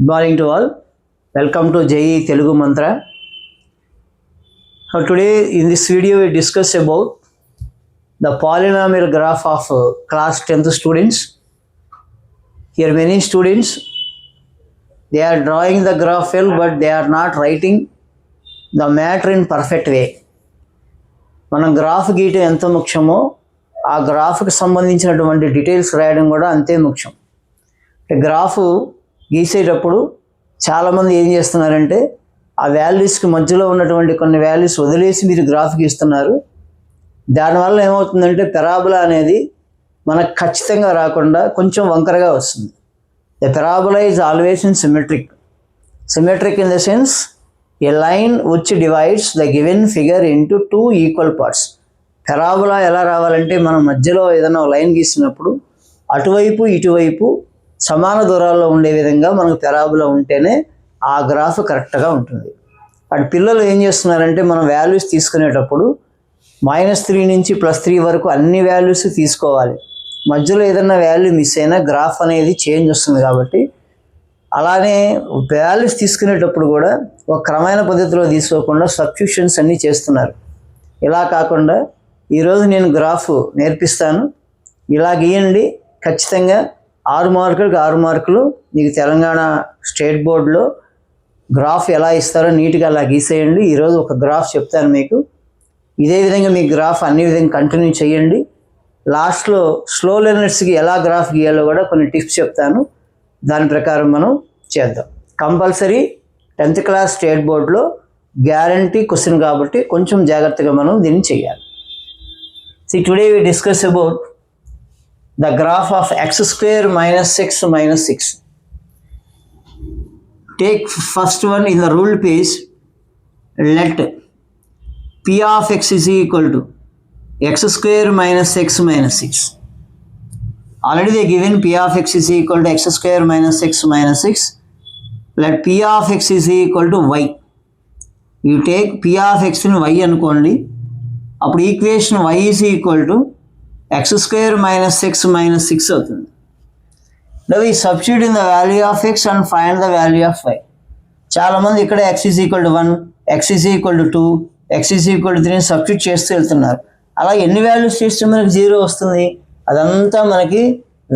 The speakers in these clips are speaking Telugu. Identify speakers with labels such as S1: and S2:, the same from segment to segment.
S1: Good morning to all. Welcome to JEE Telugu Mantra. Today in this video we discuss about the polynomial graph of class 10th students. Here many students, they are drawing the graph well, but they are not writing the matter in perfect way. మనం గ్రాఫ్ గీయటం ఎంత ముఖ్యమో ఆ గ్రాఫ్కి సంబంధించినటువంటి డీటెయిల్స్ రాయడం కూడా అంతే ముఖ్యం. గ్రాఫ్ గీసేటప్పుడు చాలామంది ఏం చేస్తున్నారంటే ఆ వాల్యూస్కి మధ్యలో ఉన్నటువంటి కొన్ని వాల్యూస్ వదిలేసి మీరు గ్రాఫ్ గీస్తున్నారు. దానివల్ల ఏమవుతుందంటే పెరాబోలా అనేది మనకు ఖచ్చితంగా రాకుండా కొంచెం వంకరగా వస్తుంది. The parabola is always in symmetric. Symmetric in the sense A line which divides the given figure into two equal parts. Parabola ఎలా రావాలంటే మనం మధ్యలో ఏదైనా లైన్ గీసినప్పుడు అటువైపు ఇటువైపు సమాన దూరాల్లో ఉండే విధంగా మనకు పెరాబోలా ఉంటేనే ఆ గ్రాఫ్ కరెక్ట్గా ఉంటుంది. అటు పిల్లలు ఏం చేస్తున్నారంటే మనం వాల్యూస్ తీసుకునేటప్పుడు -3 నుంచి +3 వరకు అన్ని వాల్యూస్ తీసుకోవాలి. మధ్యలో ఏదైనా వాల్యూ మిస్ అయినా గ్రాఫ్ అనేది చేంజ్ వస్తుంది. కాబట్టి అలానే వాల్యూస్ తీసుకునేటప్పుడు కూడా ఒక క్రమమైన పద్ధతిలో తీసుకోకుండా సబ్స్టిట్యూషన్స్ అన్నీ చేస్తున్నారు. ఇలా కాకుండా ఈరోజు నేను గ్రాఫ్ నేర్పిస్తాను, ఇలా గీయండి, ఖచ్చితంగా 6 మార్కులకు 6 మార్కులు. మీకు తెలంగాణ స్టేట్ బోర్డులో గ్రాఫ్ ఎలా ఇస్తారో నీట్గా అలా గీసేయండి. ఈరోజు ఒక గ్రాఫ్ చెప్తాను మీకు. ఇదే విధంగా మీ గ్రాఫ్ అన్ని విధంగా కంటిన్యూ చేయండి. లాస్ట్లో స్లో లెర్నర్స్కి ఎలా గ్రాఫ్ గీయాలో కూడా కొన్ని టిప్స్ చెప్తాను. దాని ప్రకారం మనం చేద్దాం. కంపల్సరీ 10th క్లాస్ స్టేట్ బోర్డులో గ్యారంటీ క్వశ్చన్ కాబట్టి కొంచెం జాగ్రత్తగా మనం దీన్ని చేయాలి. See, today we discuss about the graph of x square minus 6 minus 6. Take first one in the ruled page. Let p of x is equal to x square minus x minus 6. Already they given p of x is equal to x square minus 6 minus 6. Let p of x is equal to y. You take p of x in y అనుకోండి. అప్పుడు equation y is equal to x square minus 6 minus 6 అవుతుంది. Now we substitute in the value of x and find the value of y. చాలామంది ఇక్కడ x is equal to 1, x is equal to 2, x is equal to 3 substitute చేస్తూ వెళ్తున్నారు. అలా ఎన్ని వాల్యూస్ చేస్తే మనకి 0 వస్తుంది? అదంతా మనకి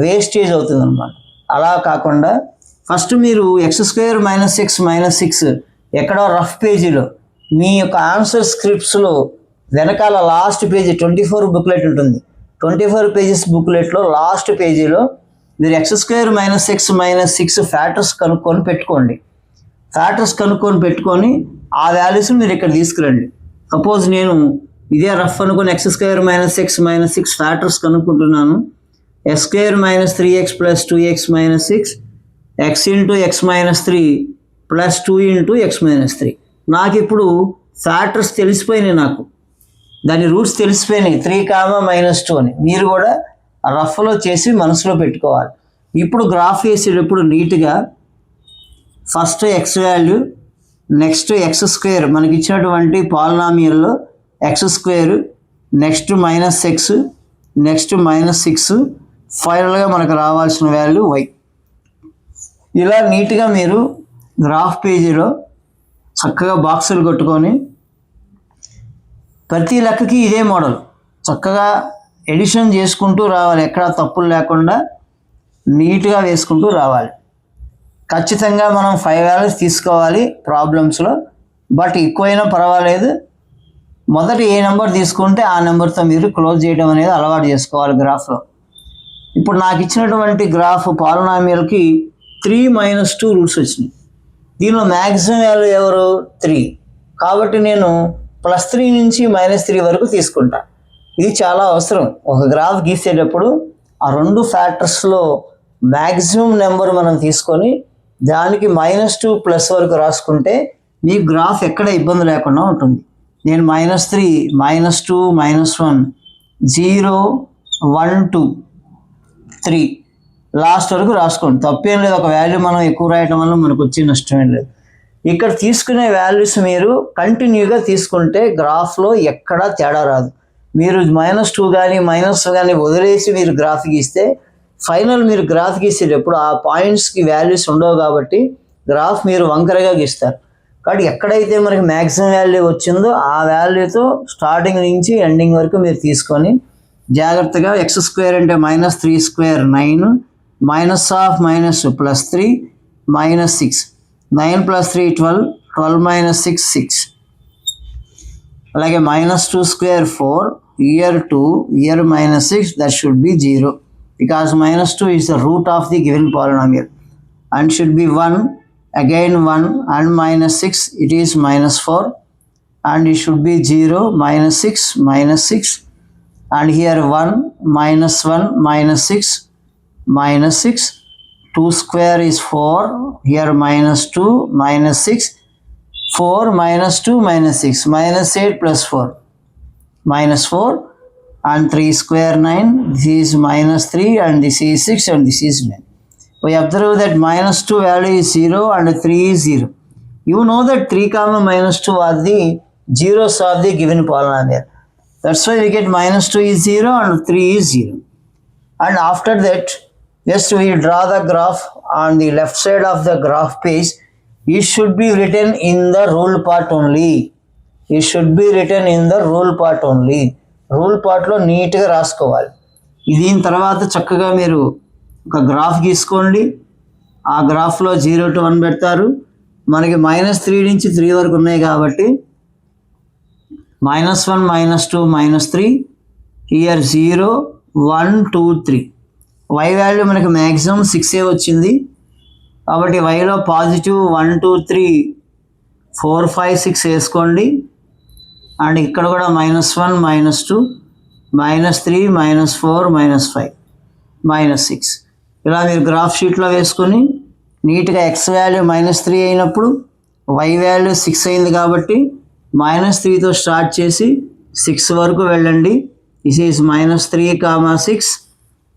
S1: వేస్టేజ్ అవుతుంది అన్నమాట. అలా కాకుండా ఫస్ట్ మీరు x స్క్వేర్ మైనస్ 6 మైనస్ 6 ఎక్కడో రఫ్ పేజీలో మీ యొక్క ఆన్సర్ స్క్రిప్ట్స్లో వెనకాల లాస్ట్ పేజీ 24 బుక్లెట్ ఉంటుంది. 24 పేజెస్ బుక్లెట్లో లాస్ట్ పేజీలో మీరు x square minus 6 minus 6 factors కనుక్కొని పెట్టుకోండి. ఫ్యాక్టర్స్ కనుక్కొని పెట్టుకొని ఆ వాల్యూస్ మీరు ఇక్కడ తీసుకురండి. సపోజ్ నేను ఇదే రఫ్ అనుకుని x square minus 6 minus 6 factors కనుక్కుంటున్నాను. x square minus 3x plus 2x minus 6 x into x minus 3 plus 2 into x minus 3. నాకు ఇప్పుడు ఫ్యాక్టర్స్ తెలిసిపోయినాయి, నాకు దాని రూట్స్ తెలిసిపోయినాయి 3, -2 అని. మీరు కూడా రఫ్లో చేసి మనసులో పెట్టుకోవాలి. ఇప్పుడు గ్రాఫ్ వేసేటప్పుడు నీట్గా first X value, next X square, మనకి ఇచ్చినటువంటి పాలినామియల్లో X square, next -x, next -6, ఫైనల్గా మనకు రావాల్సిన వాల్యూ y. ఇలా నీట్గా మీరు గ్రాఫ్ పేజీలో చక్కగా బాక్సులు కొట్టుకొని ప్రతి లెక్కకి ఇదే మోడల్ చక్కగా ఎడిషన్ చేసుకుంటూ రావాలి. ఎక్కడ తప్పులు లేకుండా నీట్గా వేసుకుంటూ రావాలి. ఖచ్చితంగా మనం 5 వాల్యూస్ తీసుకోవాలి ప్రాబ్లమ్స్లో. బట్ ఎక్కువైనా పర్వాలేదు, మొదటి ఏ నెంబర్ తీసుకుంటే ఆ నెంబర్తో మీరు క్లోజ్ చేయడం అనేది అలవాటు చేసుకోవాలి గ్రాఫ్లో. ఇప్పుడు నాకు ఇచ్చినటువంటి గ్రాఫ్ పాలినామియల్కి 3 - 2 రూట్స్ వచ్చినాయి. దీనిలో మ్యాక్సిమం వాల్యూ ఎవరు? 3. కాబట్టి నేను +3 నుంచి -3 వరకు తీసుకుంటా. ఇది చాలా అవసరం. ఒక గ్రాఫ్ గీసేటప్పుడు ఆ 2 ఫ్యాక్టర్స్లో మ్యాక్సిమం నెంబర్ మనం తీసుకొని దానికి -2 ప్లస్ వరకు రాసుకుంటే మీ గ్రాఫ్ ఎక్కడ ఇబ్బంది లేకుండా ఉంటుంది. నేను -3, -2, -1, 0, 1, 2, 3 లాస్ట్ వరకు రాసుకోండి. తప్పేం లేదు. ఒక వాల్యూ మనం ఎక్కువ రాయటం వల్ల మనకు వచ్చే నష్టమేం లేదు. ఇక్కడ తీసుకునే వాల్యూస్ మీరు కంటిన్యూగా తీసుకుంటే గ్రాఫ్లో ఎక్కడా తేడా రాదు. మీరు -2 కానీ -1 కానీ వదిలేసి మీరు గ్రాఫ్ గీస్తే ఫైనల్ మీరు గ్రాఫ్ గీసేటప్పుడు ఆ పాయింట్స్కి వాల్యూస్ ఉండవు. కాబట్టి గ్రాఫ్ మీరు వంకరగా గీస్తారు. కాబట్టి ఎక్కడైతే మనకి మ్యాక్సిమం వాల్యూ వచ్చిందో ఆ వాల్యూతో స్టార్టింగ్ నుంచి ఎండింగ్ వరకు మీరు తీసుకొని జాగ్రత్తగా ఎక్స్ స్క్వేర్ అంటే -3 స్క్వేర్ 9, మైనస్ ఆఫ్ మైనస్ +3 -6, 9 + 3 12, 12 - 6 6, అలాగే -2 square 4, here 2, here -6, that should be 0 because -2 is the root of the given polynomial and should be 1, again 1 and -6, it is -4 and it should be 0, -6 -6 and here 1 -1 -6 -6, 2 square is 4, here -2 -6, 4 -2 -6, -8 + 4 -4 and 3 square 9, this is -3 and this is 6 and this is 9. We observe that -2 value is 0 and 3 is 0. You know that 3, -2 are the zeros of the given polynomial. That's why we get -2 is 0 and 3 is 0. And after that, just we draw the graph on the left side of the graph page. It should be written in the rule part only. It should be written in the rule part only. Rule పార్ట్లో నీట్గా రాసుకోవాలి. దీని తర్వాత చక్కగా మీరు ఒక గ్రాఫ్ గీసుకోండి. ఆ గ్రాఫ్లో 0 to 1 పెడతారు. మనకి -3 నుంచి 3 వరకు ఉన్నాయి కాబట్టి -1 -2 -3, హియర్ 0 1 2 3. y వాల్యూ మనకి మ్యాక్సిమం 6 వచ్చింది కాబట్టి yలో పాజిటివ్ 1 2 3 4 5 6 వేసుకోండి. అండ్ ఇక్కడ కూడా -1 -2 -3 -4 -5 -6 ఇలా మీరు గ్రాఫ్ షీట్లో వేసుకొని నీట్గా x వాల్యూ -3 అయినప్పుడు y వాల్యూ 6 అయింది కాబట్టి -3తో స్టార్ట్ చేసి 6 వరకు వెళ్ళండి. This is -3, 6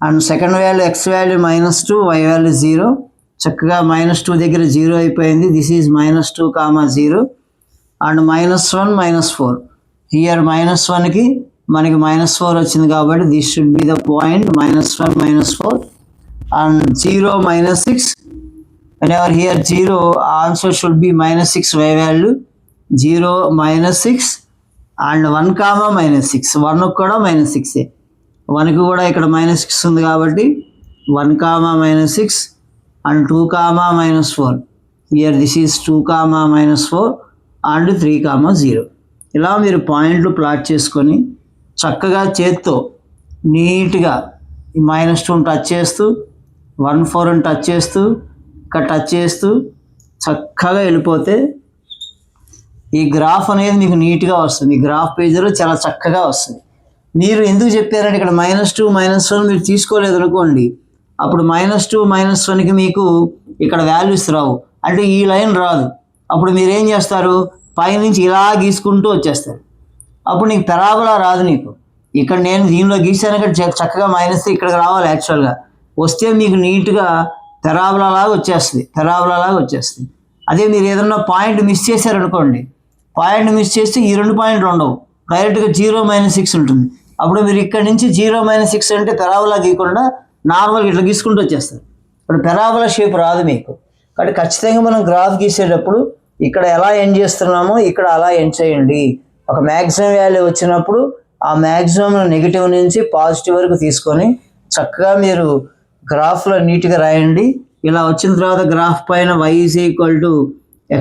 S1: and second value x value -2, y value 0. చక్కగా -2 దగ్గర 0 అయిపోయింది. This is -2, 0 and -1 -4. హియర్ -1కి మనకి -4 వచ్చింది కాబట్టి this should be the point -1 -4 and 0 -6. whenever here 0 answer should be -6 y value, 0 -6 and 1, -6. 1 కూడా -6, 1కి కూడా ఇక్కడ -6 ఉంది కాబట్టి 1, -6 and 2, -4. here this is 2, -4 and 3, 0. ఇలా మీరు పాయింట్లు ప్లాట్ చేసుకొని చక్కగా చేత్తో నీట్గా ఈ -2 టచ్ చేస్తూ 1 4 టచ్ చేస్తూ ఇక్కడ టచ్ చేస్తూ చక్కగా వెళ్ళిపోతే ఈ గ్రాఫ్ అనేది మీకు నీట్గా వస్తుంది. ఈ గ్రాఫ్ పేజీలో చాలా చక్కగా వస్తుంది. మీరు ఎందుకు చెప్పారంటే ఇక్కడ -2 -1 మీరు తీసుకోలేదు అనుకోండి, అప్పుడు -2 -1కి మీకు ఇక్కడ వాల్యూస్ రావు, అంటే ఈ లైన్ రాదు. అప్పుడు మీరు ఏం చేస్తారు, పైనుంచి ఇలా గీసుకుంటూ వచ్చేస్తారు. అప్పుడు నీకు పెరాబోలా రాదు. నీకు ఇక్కడ నేను దీనిలో గీసాను ఇక్కడ చక్కగా -3 ఇక్కడికి రావాలి. యాక్చువల్గా వస్తే మీకు నీట్గా పెరాబోలా లాగా వచ్చేస్తుంది. అదే మీరు ఏదన్నా పాయింట్ మిస్ చేశారనుకోండి, పాయింట్ మిస్ చేస్తే ఈ 2 పాయింట్లు ఉండవు, డైరెక్ట్గా 0 -6 ఉంటుంది. అప్పుడు మీరు ఇక్కడ నుంచి 0 -6 అంటే పెరాబోలా గీయకుండా నార్మల్గా ఇట్లా గీసుకుంటూ వచ్చేస్తారు. ఇప్పుడు పెరాబోలా షేప్ రాదు మీకు. కాబట్టి ఖచ్చితంగా మనం గ్రాఫ్ గీసేటప్పుడు ఇక్కడ ఎలా ఎండ్ చేస్తున్నామో ఇక్కడ అలా ఎండ్ చేయండి. ఒక మ్యాక్సిమం వాల్యూ వచ్చినప్పుడు ఆ మ్యాక్సిమం నెగిటివ్ నుంచి పాజిటివ్ వరకు తీసుకొని చక్కగా మీరు గ్రాఫ్లో నీట్గా రాయండి. ఇలా వచ్చిన తర్వాత గ్రాఫ్ పైన y = x² -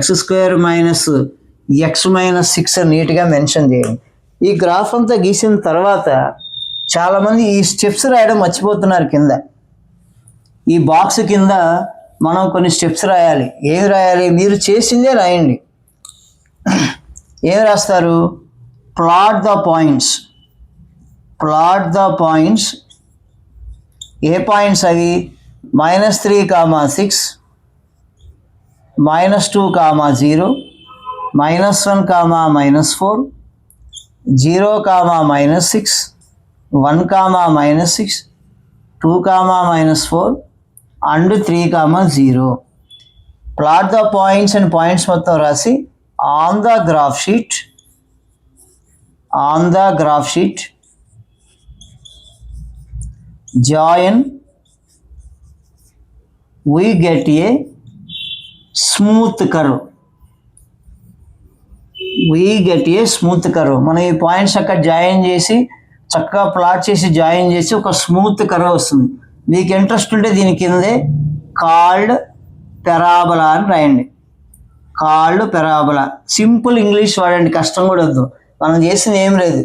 S1: x - 6 నీట్గా మెన్షన్ చేయండి. ఈ గ్రాఫ్ అంతా గీసిన తర్వాత చాలామంది ఈ స్టెప్స్ రాయడం మర్చిపోతున్నారు. కింద ఈ బాక్స్ కింద మనం కొన్ని స్టెప్స్ రాయాలి. ఏమి రాయాలి, మీరు చేసిందే రాయండి. ఏమి రాస్తారు, plot the points. A points అవి, -3, 6, -2, 0, -1, -4, 0, -6, 1, -6, 2, -4 and 3, 0. Plot the points and points మొత్తం రాసి on the graph sheet join we get a smooth curve. We get a smooth curve. మనం ఈ పాయింట్స్ అక్కడ జాయిన్ చేసి చక్కగా ప్లాట్ చేసి జాయిన్ చేసి ఒక స్మూత్ కర్వ్ వస్తుంది. మీకు ఇంట్రెస్ట్ ఉంటే దీని కిందే కాల్డ్ పెరాబోలా అని రాయండి. Called parabola. సింపుల్ ఇంగ్లీష్ వాడండి, కష్టం కూడా వద్దు. మనం చేసింది ఏం లేదు.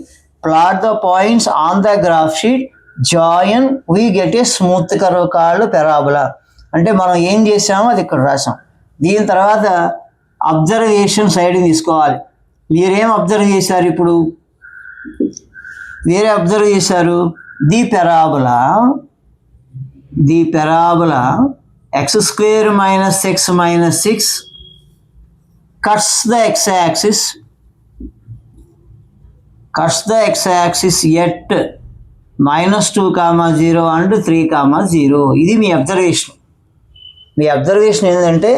S1: Plot the points on the graph sheet, join, we get a smooth curve called parabola. అంటే మనం ఏం చేసామో అది ఇక్కడ రాసాం. దీని తర్వాత అబ్జర్వేషన్ సైడ్ తీసుకోవాలి. మీరేం అబ్జర్వ్ చేశారు? ఇప్పుడు వేరే అబ్జర్వ్ చేశారు. The parabola x square minus x minus 6 cuts the x-axis at -2, 0 and 3, 0. ఇది మీ అబ్జర్వేషన్. మీ అబ్జర్వేషన్ ఏంటంటే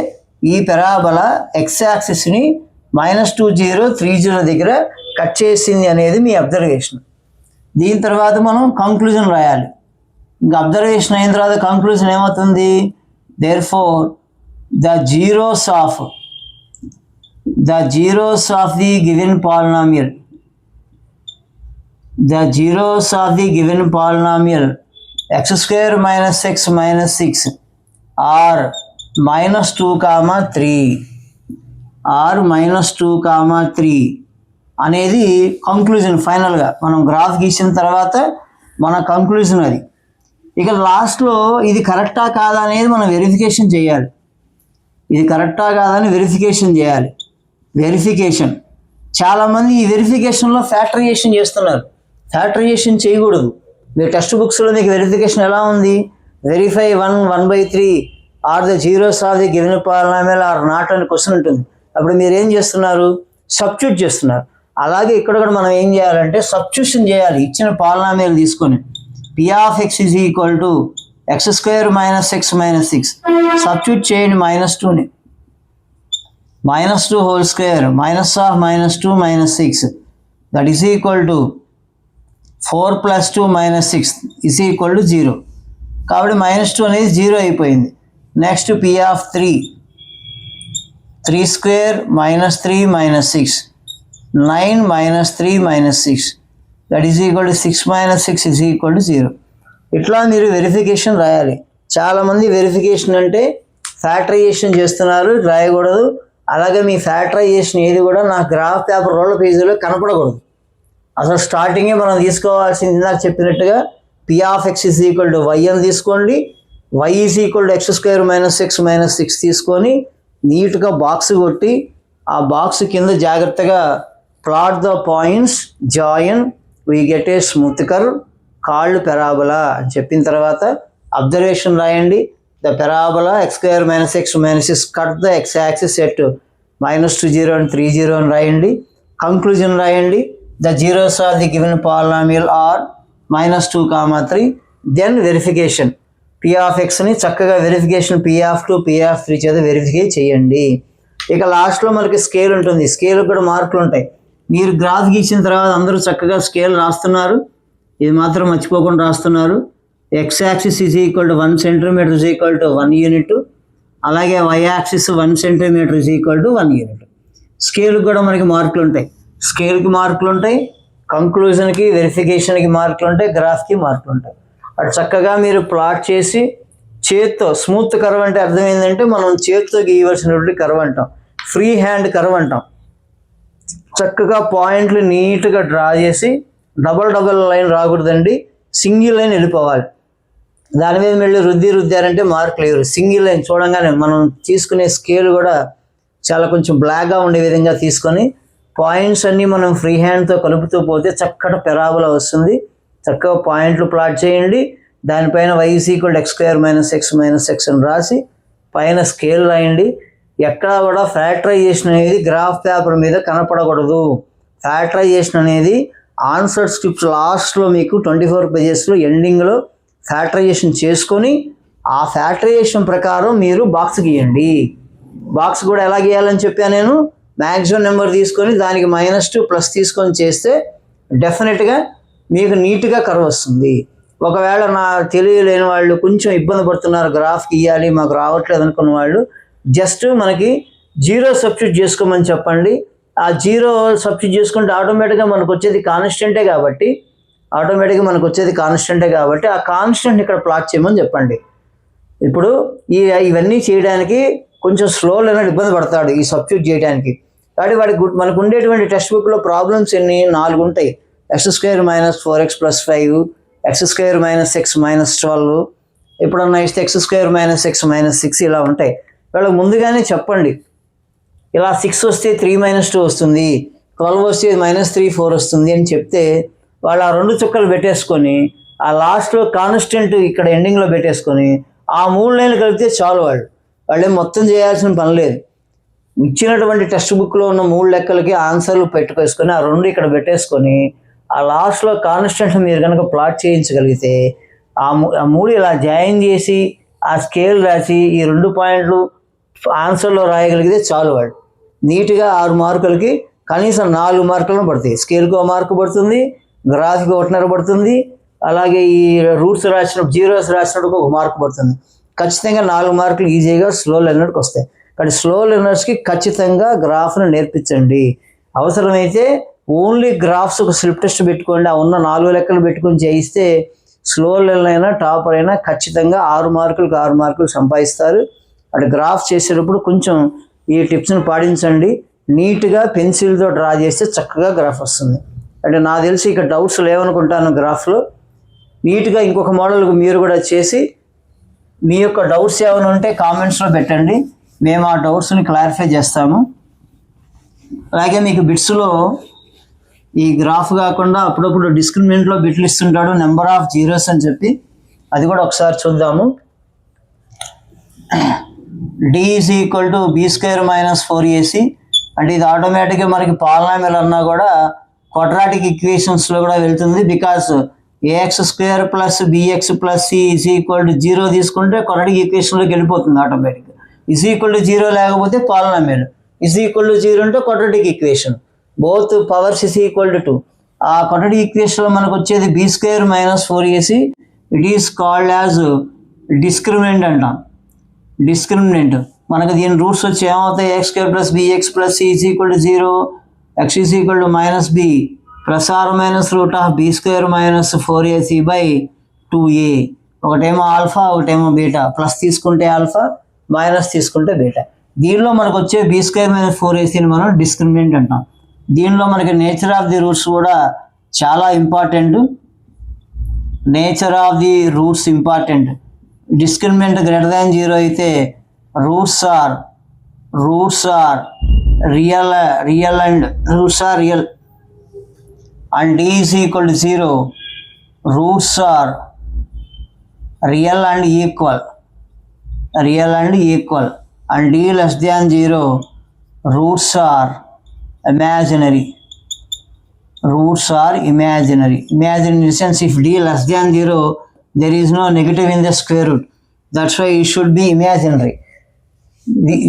S1: ఈ పెరాబోలా x-యాక్సిస్ని -2, 0, 3, 0 దగ్గర కట్ చేసింది అనేది మీ అబ్జర్వేషన్. దీని తర్వాత మనం కంక్లూజన్ రాయాలి. ఇంకా అబ్జర్వేషన్ అయిన తర్వాత కంక్లూజన్ ఏమవుతుంది? Therefore, the zeros of the given polynomial x square minus x minus 6 are -2, 3 అనేది కంక్లూజన్. ఫైనల్గా మనం గ్రాఫ్ గీసిన తర్వాత మన కంక్లూజన్ అది. ఇక లాస్ట్లో ఇది కరెక్టా కాదా అనేది మనం వెరిఫికేషన్ చేయాలి. ఇది కరెక్టా కాదా అని వెరిఫికేషన్ చేయాలి. చాలామంది ఈ వెరిఫికేషన్లో ఫ్యాక్టరైజేషన్ చేస్తున్నారు. ఫ్యాక్టరైజేషన్ చేయకూడదు. మీ టెక్స్ట్ బుక్స్లో మీకు వెరిఫికేషన్ ఎలా ఉంది? Verify 1/3 are the zeros of the given polynomial or not అని క్వశ్చన్ ఉంటుంది. అప్పుడు మీరు ఏం చేస్తున్నారు? సబ్స్టిట్యూట్ చేస్తున్నారు. అలాగే ఇక్కడ కూడా మనం ఏం చేయాలంటే సబ్స్టిట్యూషన్ చేయాలి. ఇచ్చిన పాలినామియల్ తీసుకొని p of x is equal to x square minus x minus 6. Substitute చేయండి -2ని. -2 whole square minus of -2 minus 6 that is equal to 4 plus 2 minus 6 is equal to 0. కాబట్టి -2 అనేది 0 అయిపోయింది. Next p of 3 square minus 3 minus 6 9 minus 3 minus 6 that is equal to 6 minus 6 is equal to 0. ఇట్లా మీరు వెరిఫికేషన్ రాయాలి. చాలామంది వెరిఫికేషన్ అంటే ఫ్యాక్టరైజేషన్ చేస్తున్నారు, రాయకూడదు. అలాగే మీ ఫ్యాక్టరైజేషన్ ఏది కూడా నా గ్రాఫ్ పేపర్ రోల్ పేజీలో కనపడకూడదు. అసలు స్టార్టింగే మనం తీసుకోవాల్సింది ఇందాక చెప్పినట్టుగా p of x is equal to y అని తీసుకోండి. y is equal to x square minus x minus 6 తీసుకొని నీట్గా బాక్స్ కొట్టి ఆ బాక్స్ కింద జాగ్రత్తగా plot the points, join, we get a smooth curve called parabola అని చెప్పిన తర్వాత అబ్జర్వేషన్ రాయండి. The parabola x square minus x minus 6 cut the x axis at -2, 0 and 3, 0 అని రాయండి. కంక్లూజన్ రాయండి. The zeros are the given polynomial are -2, 3. Then verification p of xని చక్కగా verification p of 2, p of 3 చేత వెరిఫికేట్ చేయండి. ఇక లాస్ట్లో మనకి స్కేల్ ఉంటుంది. స్కేల్ కూడా మార్కులు ఉంటాయి. మీరు గ్రాఫ్ గీసిన తర్వాత అందరూ చక్కగా స్కేల్ రాస్తున్నారు. ఇది మాత్రం మర్చిపోకుండా రాస్తున్నారు. X axis is equal to 1 centimeter is equal to 1 unit. అలాగే y axis 1 centimeter is equal to 1 unit. స్కేల్కి కూడా మనకి మార్కులు ఉంటాయి. స్కేల్కి మార్కులు ఉంటాయి, కంక్లూజన్కి, వెరిఫికేషన్కి మార్కులు ఉంటాయి, గ్రాఫ్కి మార్కులు ఉంటాయి. అటు చక్కగా మీరు ప్లాట్ చేసి చేత్తో స్మూత్ కర్వ్ అంటే అర్థం ఏంటంటే మనం చేత్తో గీయవలసినటువంటి కర్వ్ అంటాం. ఫ్రీ హ్యాండ్ కర్వ్ అంటాం. చక్కగా పాయింట్లు నీట్గా డ్రా చేసి డబల్ లైన్ రాకూడదండి, సింగిల్ లైన్ వెళ్ళిపోవాలి. దాని మీద మళ్ళీ రుద్దారంటే మార్క్ లేరు. సింగిల్ లైన్ చూడంగానే మనం తీసుకునే స్కేల్ కూడా చాలా కొంచెం బ్లాక్గా ఉండే విధంగా తీసుకొని పాయింట్స్ అన్నీ మనం ఫ్రీ హ్యాండ్తో కలుపుతూ పోతే చక్కటి పెరాబోలా వస్తుంది. చక్కగా పాయింట్లు ప్లాట్ చేయండి. దానిపైన y is equal to x square minus x minus 6 అని రాసి పైన స్కేల్ రాయండి. ఎక్కడా కూడా ఫ్యాక్టరైజేషన్ అనేది గ్రాఫ్ పేపర్ మీద కనపడకూడదు. ఫ్యాక్టరైజేషన్ అనేది ఆన్సర్ స్క్రిప్ట్ లాస్ట్లో మీకు 24 pagesలో ఎండింగ్లో ఫ్యాక్టరైజేషన్ చేసుకొని ఆ ఫ్యాక్టరైజేషన్ ప్రకారం మీరు బాక్స్ గీయండి. బాక్స్ కూడా ఎలా గీయాలని చెప్పాను నేను. మ్యాక్సిమం నెంబర్ తీసుకొని దానికి -2 ప్లస్ తీసుకొని చేస్తే డెఫినెట్గా మీకు నీట్గా కర్వ్ వస్తుంది. ఒకవేళ నా తెలియలేని వాళ్ళు కొంచెం ఇబ్బంది పడుతున్నారు, గ్రాఫ్ గీయాలి మాకు రావట్లేదు అనుకున్న వాళ్ళు జస్ట్ మనకి జీరో సబ్స్టిట్యూట్ చేసుకోమని చెప్పండి. ఆ జీరో సబ్స్టిట్యూట్ చేసుకుంటే ఆటోమేటిక్గా మనకు వచ్చేది కాన్స్టెంటే కాబట్టి ఆ కాన్స్టెంట్ ఇక్కడ ప్లాట్ చేయమని చెప్పండి. ఇప్పుడు ఇవన్నీ చేయడానికి కొంచెం స్లో లెర్నర్ ఇబ్బంది పడతాడు ఈ సబ్స్టిట్యూట్ చేయడానికి. కాబట్టి మనకు ఉండేటువంటి టెక్స్ట్ బుక్లో ప్రాబ్లమ్స్ 4 ఉంటాయి. x² - 4x + 5, x² - x - 12, ఎప్పుడన్నా ఇస్తే x² - x - 6 ఇలా ఉంటాయి. వాళ్ళకి ముందుగానే చెప్పండి, ఇలా 6 వస్తే 3 - 2 వస్తుంది, 12 వస్తే -3 4 వస్తుంది అని చెప్తే వాళ్ళు ఆ 2 చుక్కలు పెట్టేసుకొని ఆ లాస్ట్లో కాన్స్టెంట్ ఇక్కడ ఎండింగ్లో పెట్టేసుకొని ఆ 3 లైన్లు కలిపితే చాలు. వాళ్ళేం మొత్తం చేయాల్సిన పని లేదు. ఇచ్చినటువంటి టెక్స్ట్ బుక్లో ఉన్న 3 లెక్కలకి ఆన్సర్లు పెట్టుకేసుకొని ఆ 2 ఇక్కడ పెట్టేసుకొని ఆ లాస్ట్లో కాన్స్టెంట్ మీరు కనుక ప్లాట్ చేయించగలిగితే ఆ 3 ఇలా జాయిన్ చేసి ఆ స్కేల్ రాసి ఈ 2 పాయింట్లు ఆన్సర్లో రాయగలిగితే చాలు. నీట్గా 6 మార్కులకి కనీసం 4 మార్కులను పడతాయి. స్కేల్కి 1 మార్కు పడుతుంది, గ్రాఫ్కి 1.5 పడుతుంది, అలాగే ఈ రూట్స్ జీరోస్ రాసినప్పుడు 1 మార్కు పడుతుంది. ఖచ్చితంగా 4 మార్కులు ఈజీగా స్లో లెర్నర్కి వస్తాయి. కానీ స్లో లెర్నర్స్కి ఖచ్చితంగా గ్రాఫ్ను నేర్పించండి. అవసరమైతే ఓన్లీ గ్రాఫ్స్ ఒక స్లిప్ టెస్ట్ పెట్టుకోండి. ఆ ఉన్న 4 లెక్కలు పెట్టుకొని చేయిస్తే స్లో లెర్నర్ అయినా టాపర్ అయినా ఖచ్చితంగా 6 మార్కులకు 6 మార్కులు సంపాదిస్తారు. అటు గ్రాఫ్ చేసేటప్పుడు కొంచెం ఈ టిప్స్ని పాటించండి. నీట్గా పెన్సిల్తో డ్రా చేస్తే చక్కగా గ్రాఫ్ వస్తుంది. అంటే నాకు తెలిసి ఇక డౌట్స్ లేవనుకుంటాను. గ్రాఫ్లో నీట్గా ఇంకొక మోడల్కి మీరు కూడా చేసి మీ యొక్క డౌట్స్ ఏమైనా ఉంటే కామెంట్స్లో పెట్టండి, మేము ఆ డౌట్స్ని క్లారిఫై చేస్తాము. అలాగే మీకు బిట్స్లో ఈ గ్రాఫ్ కాకుండా అప్పుడప్పుడు డిస్క్రిమినెంట్లో బిట్లు ఇస్తుంటాడు, నెంబర్ ఆఫ్ జీరోస్ అని చెప్పి, అది కూడా ఒకసారి చూద్దాము. d = b² - 4ac అంటే ఇది ఆటోమేటిక్గా మనకి పాలినామియల్ అన్నా కూడా క్వాడ్రాటిక్ ఈక్వేషన్స్లో కూడా వెళ్తుంది. బికాస్ ax² + bx + c = 0 తీసుకుంటే క్వాడ్రాటిక్ ఈక్వేషన్లోకి వెళ్ళిపోతుంది ఆటోమేటిక్గా. = 0 లేకపోతే పాలినామియల్, = 0 అంటే క్వాడ్రాటిక్ ఈక్వేషన్, బోత్ పవర్స్ = 2. ఆ క్వాడ్రాటిక్ ఈక్వేషన్లో మనకు వచ్చేది b² - 4ac. It is called as discriminant అంటాం. డిస్క్రిమినెంట్ మనకు దీని రూట్స్ వచ్చి ఏమవుతాయి, x² + bx + c = 0, x - b ± √b² - 4ac/2a. ఒకటేమో ఆల్ఫా, ఒకటేమో బీటా. ప్లస్ తీసుకుంటే ఆల్ఫా, మైనస్ తీసుకుంటే బీటా. దీనిలో మనకు వచ్చే b² - 4ac మనం డిస్క్రిమినెంట్ అంటాం. దీనిలో మనకి నేచర్ ఆఫ్ ది రూట్స్ కూడా చాలా important. Nature of the roots important. Discriminant >0 అయితే roots are real and d = 0 roots are real and equal and d <0 roots are imaginary in the sense if d <0 there is no negative in the square root, that's why it should be imaginary.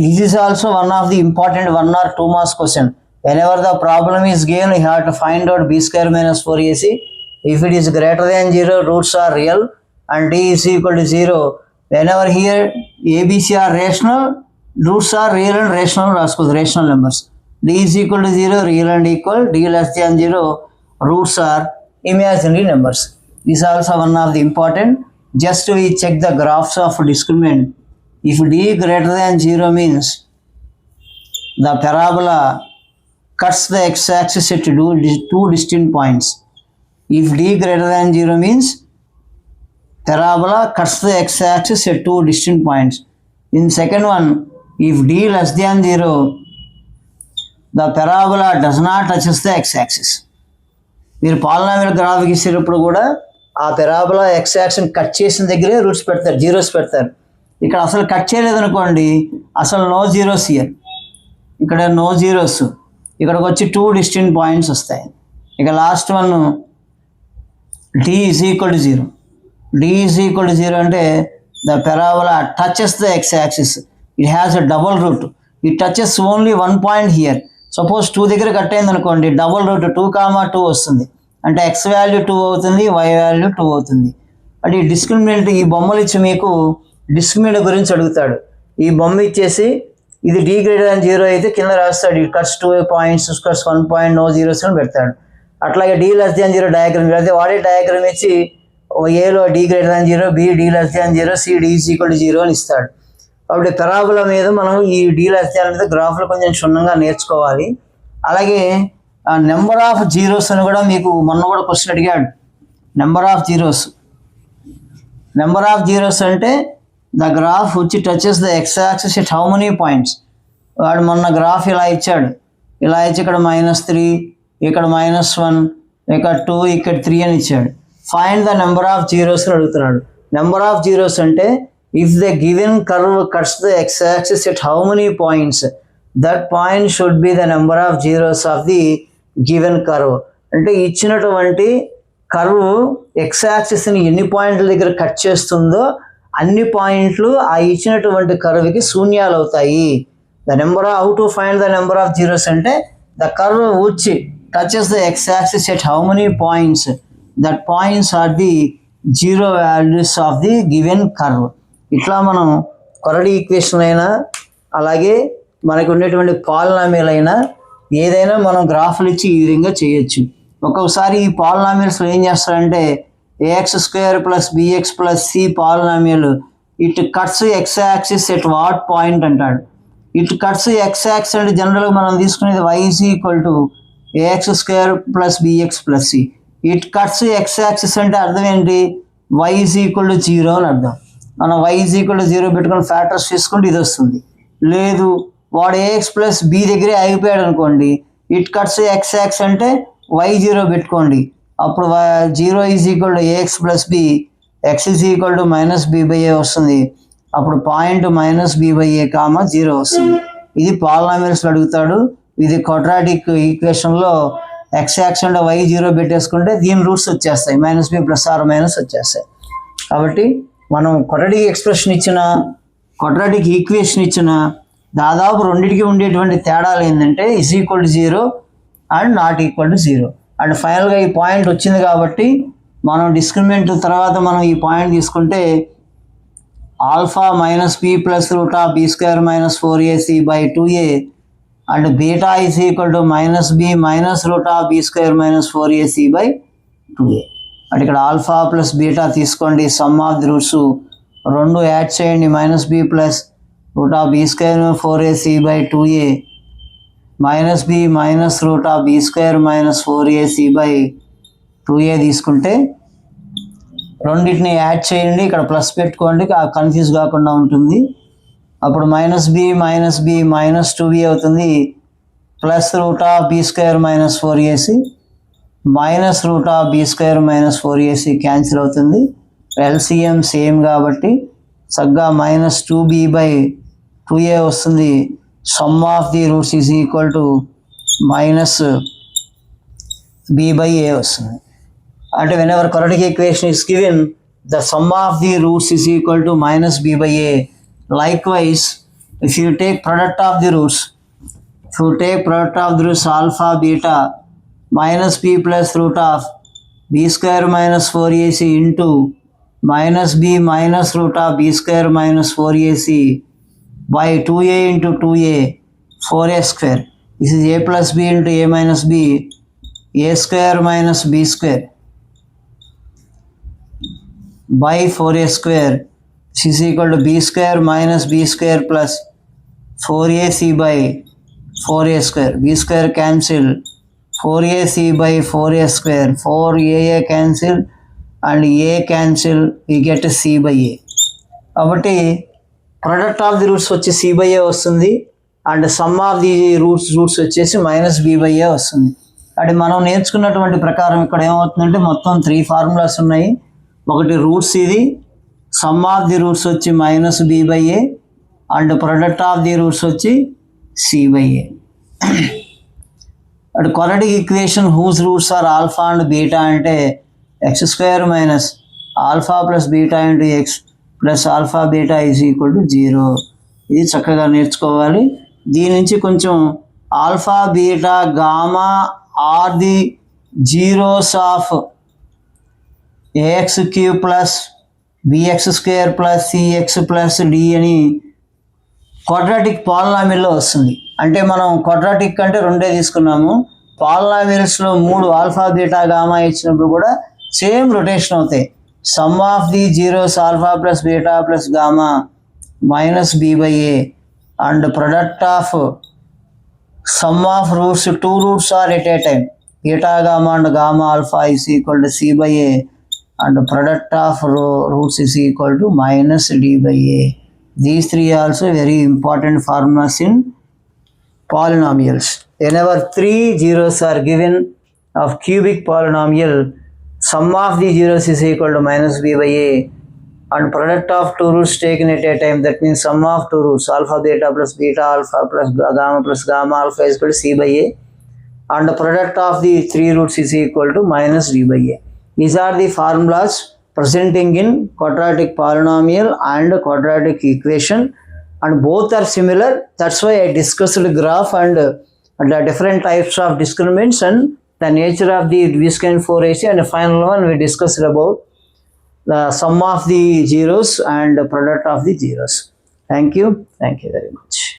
S1: This is also one of the important 1 or 2 marks question. Whenever the problem is given, you have to find out b² - 4ac. If it is >0, roots are real and d = 0. Whenever here abc are rational, roots are real and rational numbers. d = 0, real and equal. d <0, roots are imaginary numbers. This is also one of the important. Just we check the graphs of discriminant. If d > 0 means the parabola cuts the x-axis at 2 distinct points. If d > 0 means parabola cuts the x-axis at 2 distinct points. In second one, if d < 0, the parabola does not touches the x-axis. మీరు పాలినామియల్ గ్రాఫ్ గీసేటప్పుడు కూడా ఆ పెరాబోలా x-యాక్సిస్ కట్ చేసిన దగ్గరే రూట్స్ పెడతారు, జీరోస్ పెడతారు. ఇక్కడ అసలు కట్ చేయలేదు అనుకోండి, అసలు నో జీరోస్ ఇయర్, ఇక్కడ నో జీరోస్, ఇక్కడికి వచ్చి 2 డిస్టింక్ట్ పాయింట్స్ వస్తాయి. ఇక లాస్ట్ వన్ d = 0. d = 0 అంటే the parabola touches the x axis. It has a double root. It touches only 1 point here. Suppose 2 దగ్గర కట్ అయింది అనుకోండి, డబుల్ రూట్ 2, 2 వస్తుంది. అంటే x వాల్యూ 2 అవుతుంది, y వాల్యూ 2 అవుతుంది. అంటే ఈ డిస్క్రిమినెంట్, ఈ బొమ్మలు ఇచ్చి మీకు డిస్క్రిమినెంట్ గురించి అడుగుతాడు. ఈ బొమ్మ ఇచ్చేసి ఇది d greater than 0 అయితే కింద రాస్తాడు it cuts 2 points cuts 1 point no zeros అని పెడతాడు. అట్లాగే d less than 0 డయాగ్రామ్ అయితే వాడే డయాగ్రామ్ ఇచ్చి ఏలో d greater than 0, b d less than 0, c d is equal to 0 అని ఇస్తాడు. కాబట్టి పెరాబోలా మీద మనం ఈ d less than మీద గ్రాఫ్లో కొంచెం క్షుణ్ణంగా నేర్చుకోవాలి. అలాగే నెంబర్ ఆఫ్ జీరోస్ అని కూడా మీకు మొన్న కూడా క్వశ్చన్ అడిగాడు. నెంబర్ ఆఫ్ జీరోస్ అంటే the graph which touches the X axis at how many points. వాడు మొన్న గ్రాఫ్ ఇలా ఇచ్చాడు, ఇలా ఇచ్చి ఇక్కడ -3, ఇక్కడ -1, ఇక్కడ 2, ఇక్కడ 3 అని ఇచ్చాడు. Find the number of zeros అని అడుగుతున్నాడు. నెంబర్ ఆఫ్ జీరోస్ అంటే if the given curve cuts the X axis at how many points, that point should be the number of zeros of the given curve. అంటే ఇచ్చినటువంటి కర్వ్ ఎక్స్ యాక్సిస్ని ఎన్ని పాయింట్ల దగ్గర కట్ చేస్తుందో అన్ని పాయింట్లు ఆ ఇచ్చినటువంటి కర్వ్కి శూన్యాలు అవుతాయి. The number how to find the number of zeros అంటే the curve which touches the X axis at how many points, that points are the zero values of the given curve. ఇట్లా మనం కొరడి ఈక్వేషన్ అయినా అలాగే మనకు ఉండేటువంటి పాలినామియల్ అయినా ఏదైనా మనం గ్రాఫ్లు ఇచ్చి ఈ విధంగా చేయొచ్చు. ఒక్కొక్కసారి ఈ పాలినామియల్స్లో ఏం చేస్తారంటే ax² + bx + c polynomial it cuts X axis at what point అంటాడు. ఇట్ కట్స్ ఎక్స్ యాక్సిస్ అంటే జనరల్గా మనం తీసుకునేది y = ax² + bx + c. It cuts X axis అంటే అర్థం ఏంటి, y = 0 అని అర్థం. మనం y = 0 పెట్టుకొని ఫ్యాక్టర్స్ తీసుకుంటే ఇది వస్తుంది. లేదు వాడు ax + b దగ్గరే ఆగిపోయాడు అనుకోండి, ఇట్ కట్స్ ఎక్స్ యాక్సిస్ అంటే y 0 పెట్టుకోండి, అప్పుడు 0 = ax + b, x = -b/a వస్తుంది. అప్పుడు పాయింట్ -b/a, 0 వస్తుంది. ఇది పాలినామియల్స్లో అడుగుతాడు. ఇది క్వాడ్రాటిక్ ఈక్వేషన్లో ఎక్స్ యాక్సిస్ అంటే y 0 పెట్టేసుకుంటే దీని రూట్స్ వచ్చేస్తాయి, -b + or - వచ్చేస్తాయి. కాబట్టి మనం క్వాడ్రాటిక్ ఈక్వేషన్ ఇచ్చిన దాదాపు రెండింటికి ఉండేటువంటి తేడాలు ఏంటంటే =0 అండ్ ≠0. అండ్ ఫైనల్గా ఈ పాయింట్ వచ్చింది కాబట్టి మనం డిస్క్రిమినెంట్ తర్వాత మనం ఈ పాయింట్ తీసుకుంటే α - b + √b² - 4ac/2a and beta = -b - √b² - 4ac/2a. అంటే ఇక్కడ α + బీటా తీసుకోండి, some of the roots 2 add చేయండి, -b + √b² - 4ac/2a -b - √b² - 4ac/2a తీసుకుంటే రెండింటిని యాడ్ చేయండి, ఇక్కడ ప్లస్ పెట్టుకోండి, కన్ఫ్యూజ్ కాకుండా ఉంటుంది. అప్పుడు -b - 2b అవుతుంది, plus √b² - 4ac -√b² - 4ac cancel అవుతుంది. ఎల్సిఎం సేమ్ కాబట్టి చక్కగా -2b/2a వస్తుంది. Some of the roots is equal to -b/a వస్తుంది. అంటే whenever quadratic equation is given the sum of the roots is equal to -b/a. Likewise if you take product of the roots, alpha beta -b + √b² - 4ac into -b - √b² - 4ac/2a into 2a 4a². This is a plus b into a minus b, a² minus b² by 4a². This is equal to b² minus b² plus 4ac/4a². b² cancel, 4ac/4a², 4a cancel and a cancel, we get c/a. కాబట్టి ప్రొడక్ట్ ఆఫ్ ది రూట్స్ వచ్చి c/a వస్తుంది and some of the roots వచ్చేసి -b/a వస్తుంది. అంటే మనం నేర్చుకున్నటువంటి ప్రకారం ఇక్కడ ఏమవుతుందంటే మొత్తం 3 ఫార్ములాస్ ఉన్నాయి. ఒకటి రూట్స్, ఇది సమ్ ఆఫ్ ది రూట్స్ వచ్చి -b/a and product of the roots వచ్చి c/a. అటు quadratic equation whose roots are alpha and beta అంటే x² - alpha + beta into x plus alpha beta is equal to 0. ఇది చక్కగా నేర్చుకోవాలి. దీని నుంచి కొంచెం alpha beta gamma are the zeros of ax³ + bx² + cx + d అని క్వాడ్రాటిక్ పాలినామియల్లో వస్తుంది. అంటే మనం క్వాడ్రాటిక్ అంటే రెండే తీసుకున్నాము. పాలినామియల్స్లో 3 ఆల్ఫా బీటా గామా ఇచ్చినప్పుడు కూడా సేమ్ రొటేషన్ అవుతాయి. Sum of the zeros alpha plus beta plus gamma minus b by a and product of sum of roots 2 roots are at a time beta gamma and gamma alpha is equal to c by a and product of roots is equal to minus d by a. These three are also very important formulas in polynomials. Whenever 3 zeros are given of cubic polynomial, sum of the zeros is equal to minus b by a and product of 2 roots taken at a time, that means sum of 2 roots alpha beta alpha plus gamma alpha is equal to c by a and the product of the 3 roots is equal to minus d by a. These are the formulas presenting in quadratic polynomial and quadratic equation, and both are similar. That's why I discussed the graph and the different types of discriminants and the nature of the least-count 4AC, and the final one we discussed about the sum of the zeros and the product of the zeros. Thank you very much.